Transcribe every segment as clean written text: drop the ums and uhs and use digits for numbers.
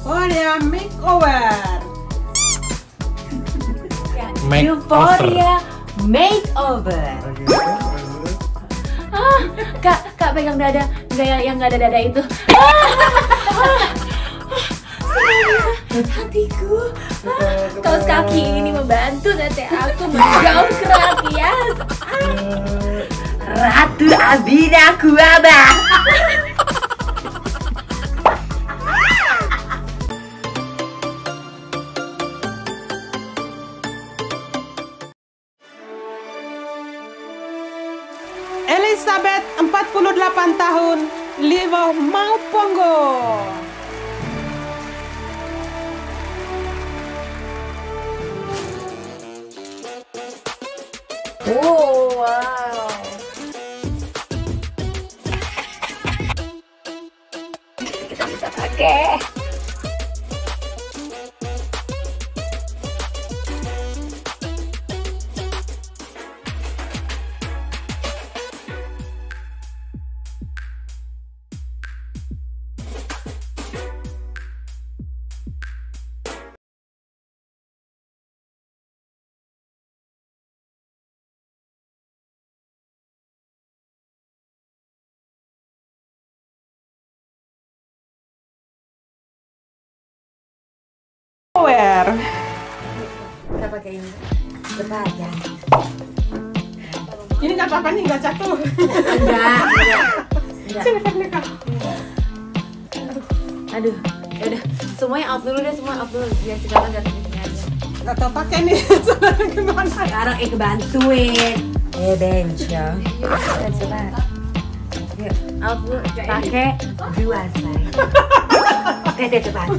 Euphoria Makeover. Euphoria Makeover. Kak pegang dada, yang nggak ada dada itu. Hatiku, kaos kaki ini membantu nanti aku mendongkrak ya. Ratu Abina Kuaba. Elizabeth 48 tahun, Liwo mau Pongo. Oh, wow. Kita bisa pakai. Where? Kita pakai ini. Cepat ya. Ini nggak apa-apa nih, nggak jatuh. Enggak. Sini Kak. Aduh, ya udah. Semuanya out dulu deh, semua out dulu. Biar sekarang jatuh di sini aja. Nggak tahu pakai nih. Gimana? Sekarang kebantuin. Bench ya. Coba. Yuk, out dulu. Pakai dua say. Tete cepat.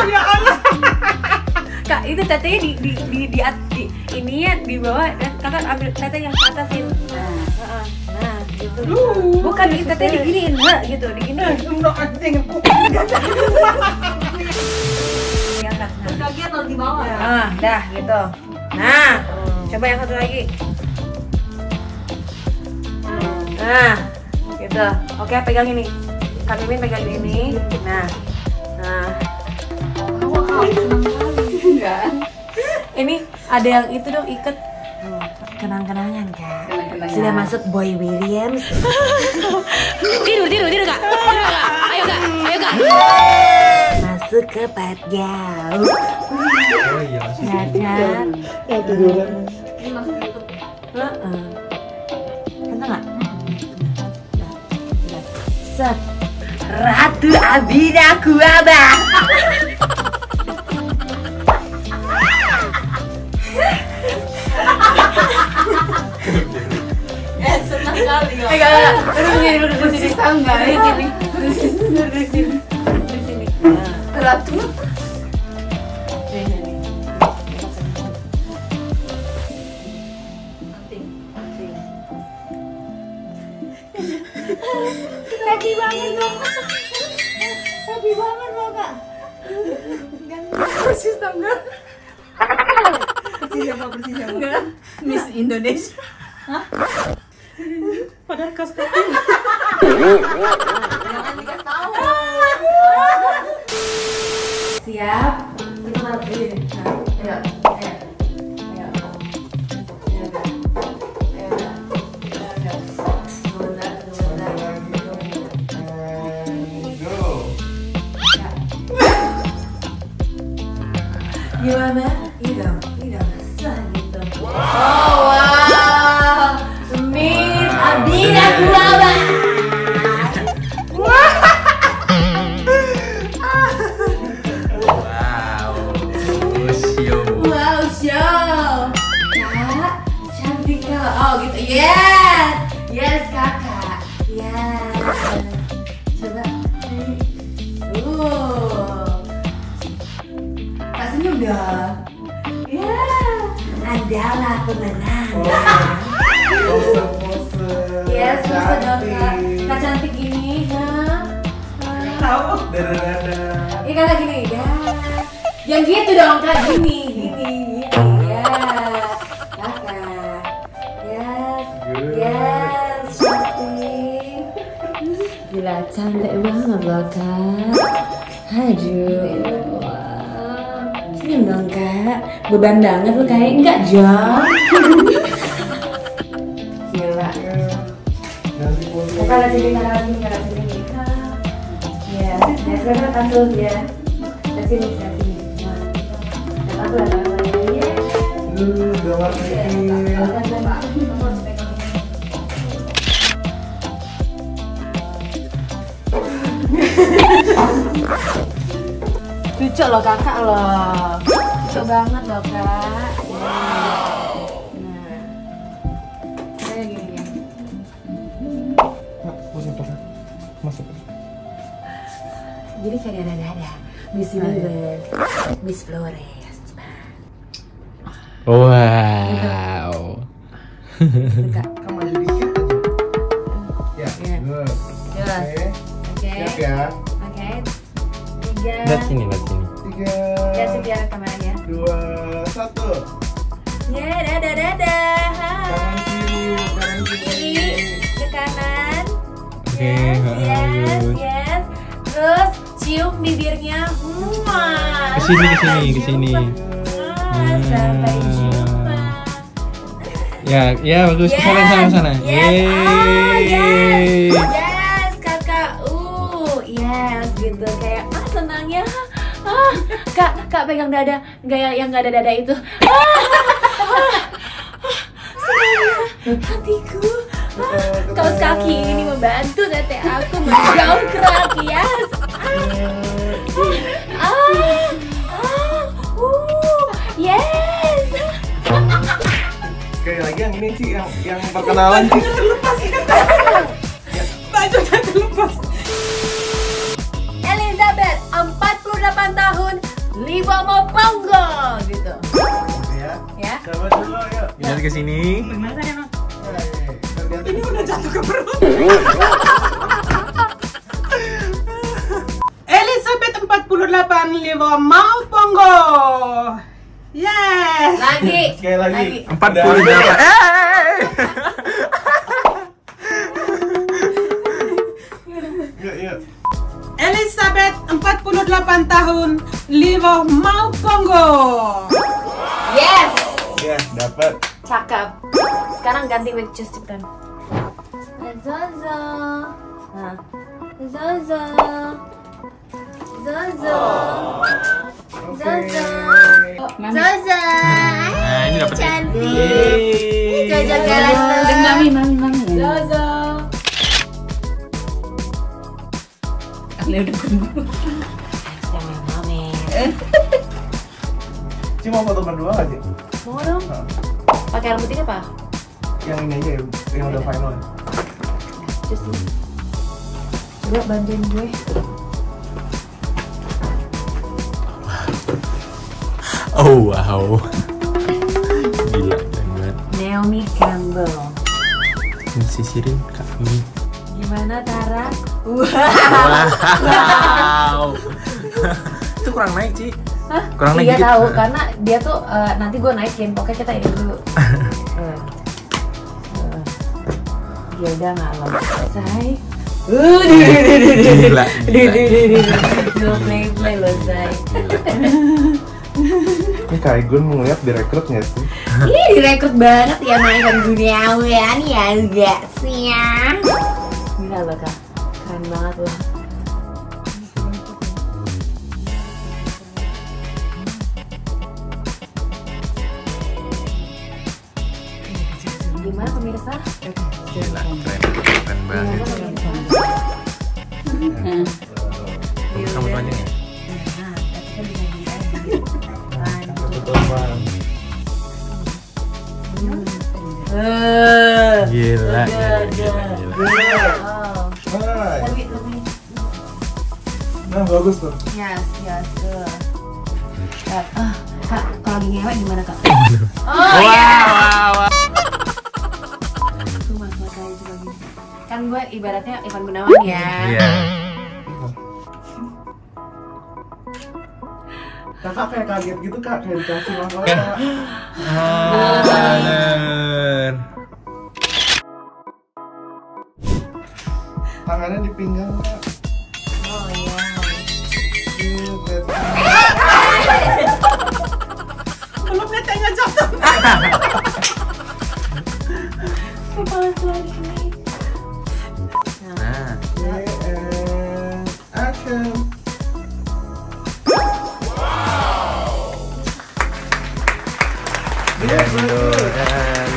Ya Allah. Kak, itu tetenya di ini ya di bawah dan kakak ambil tete yang ke atasin. Nah, gitu. Bukan di tetenya diginiin, enggak gitu, diginiin. Untuk anjing. Diangkat. Kaki atau di bawah? Dah gitu. Nah, coba yang satu lagi. Nah, gitu. Oke, pegang ini. Kak Mimin pegang ini. Nah. Ini ada yang itu dong ikat. Kenang-kenangan Kak. Sudah masuk Boy Williams. Tidur Kak. Ayo Kak. Masuk ke part jauh. Oh iya. Dadah. Ini masuk YouTube. Kena nggak? Set. Ratu Abina Kuaba. Senang kali ya. Enggak. Duduk di sini. Enggak, di sini. Duduk di sini. Ratu. Happy banget loh. Happy banget loh Kak. Persis tangga. Persis siapa? Enggak. Miss Indonesia. Padahal kaos kaki. Jangan dikasih tahu. Siap. Kita harus begini. Ayo. Gimana? Ini dong, sah gitu. Oh wow, Miss Abina Kuaba. Wow, show. Kak, cantik Kak. Oh gitu, yes kakak, yes. Coba. Kak senyum dong. Ya, adalah pemenang. Yes, bisa dong Kak. Kak cantik ini, Tahu. Ini kakak gini, ya. Yang gitu dong Kak, gini, ya. Kakak, yes, cantik. Gila, Santai banget loh kak. Aduh. Senyum dong kak. Beban banget lo kayak enggak jam. Gila. Kakak sini. Ya, sekarang tampil ya. Dari sini. Tampil ya. Lucu loh kakak loh. Lucu banget loh kak. Nah, kayak gini. Masuk. Jadi kayak ada Miss Universe, Miss Flores. Wow. Kak. Kamu maju dikit aja. Ya, good. Oke. Siap ya. Oke. 3. Lihat sini. 3. Ya, sekian kameranya. 2, 1. Ya, dadah. Kanan kiri. Kiri ke kanan. Oke, Yes. Terus cium bibirnya. Ke sini. Sampai jumpa. Ya bagus. Sana. Yes, kakak. Yes, gitu kayak senangnya. Kak pegang dada, yang nggak ada dada itu. Senangnya hatiku. Kaos kaki ini membantu tete aku mendongkrak. Yes. Yes. Sekali lagi yang ini sih yang perkenalan sih. Bajunya terlepas. Elizabeth 48 tahun, Liva mau Pongo gitu. Ya. Coba dulu yuk. Lihat ke sini. Gimana ya, Nong? Ini Ini udah jatuh ke perut. Elizabeth 48 Liva mau Pongo. Yes. Lagi. Sekali lagi. 48. Yuk. Elizabeth 48 tahun Liva mau Pongo. Yes. Ya, dapat. Cakep. Sekarang ganti wig just cepetan. Zozo. Nah. Zozo. Oke. Zozo. Nah, ini dapat. Cantik. Jojo galas. Mami. Zozo. Udah tunggu. Cuma foto berdua aja. Mau dong. Pakai rambut ini apa? Yang ini aja yang udah final. Just ini. Coba bantuin gue. Oh wow. Gila banget. Naomi Campbell. Ini sisirin Kak ini. Gimana Tara? Wow. Itu kurang naik sih. Hah? Kurang naik Iya dikit. tahu karena dia tuh nanti gue naikin. Pokoknya kita ini dulu. Ya udah nggak lama selesai. Gila. Lo play lo say. Ini Kak Igun mau ngeliat direkrut nggak sih? Ih direkrut banget ya mainkan duniawian ya enggak sih ya. Gila lo Kak, keren banget lo. Gimana pemirsa? Gila, keren banget. Kamu panjang ya? Nah, tapi kan bisa gini aja. Gila. Oh. Tapi Nah, bagus tuh. yes, good. Kak, kalau lagi ngewek gimana Kak? Wow. Tuh mas kayak juga gini. Kan gue ibaratnya Ivan Gunawan ya. Iya. Kakak kayak kaget gitu Kak, kayak dikasih mahkota. Bener. Tangannya di pinggang Kak.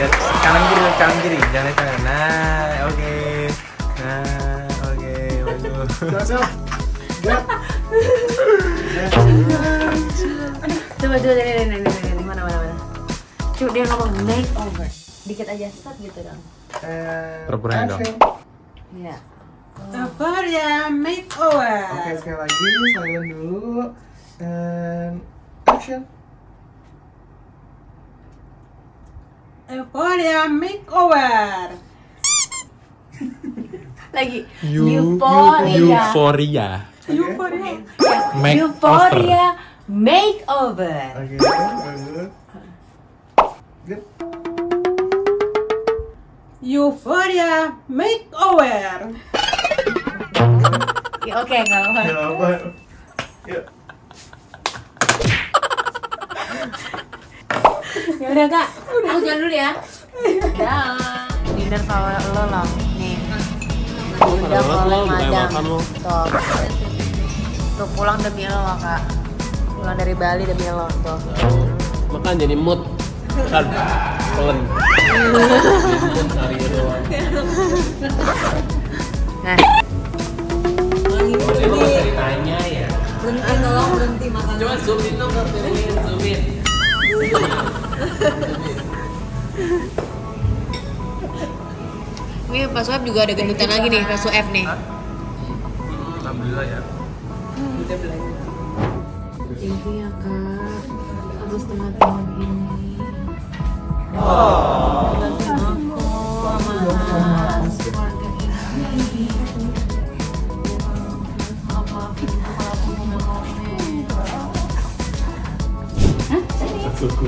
Dari kanan kiri, jangan kanan. Nah, oke. Nah, oke, bagus. Siap. Get. Coba ini mana. Coba dia ngomong makeover. Dikit aja set gitu dong. Pura-pura dong. Action. Iya. Euphoria makeover. Oke, sekali lagi silent dulu. And action. Euphoria makeover. Lagi. Euphoria. Euphoria. Euphoria makeover. Oke, bagus. Good. Euphoria makeover. Ya, oke, nggak apa-apa. Ya, apa? Yuk. Ya udah kak, aku jalan dulu ya. Dah. Dinner kalau lo loh, nih. Udah kalau madam. Tuh. Tuh pulang demi lo kak. Pulang dari Bali demi lo tuh. Makan jadi mood kan pelan hari doang. Nah, Emang ceritanya ya. berhenti makan. Coba zoom in dong, zoom in. Ini Pak Sueb juga ada gendutan lagi nih, Pak Sueb nih. Alhamdulillah ya. Thank you ya kak, harus teman-teman ini.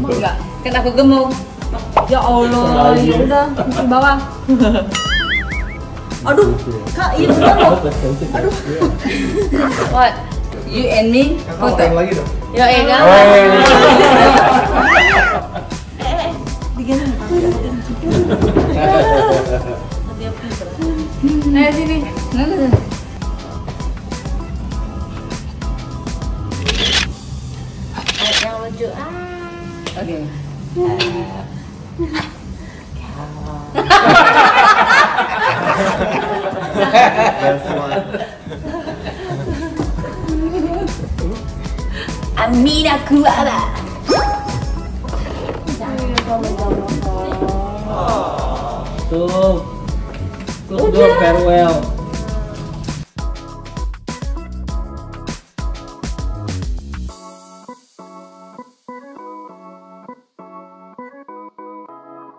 Enggak, kan aku gemuk. Ya Allah, ya udah di bawah. Aduh, kak, itu loh. Aduh. What? You and me? Kakak main lagi dong. Yo, kak. Ayo sini. Yang lucu. Oke. Amina Kuala. Tuh. Tuh farewell.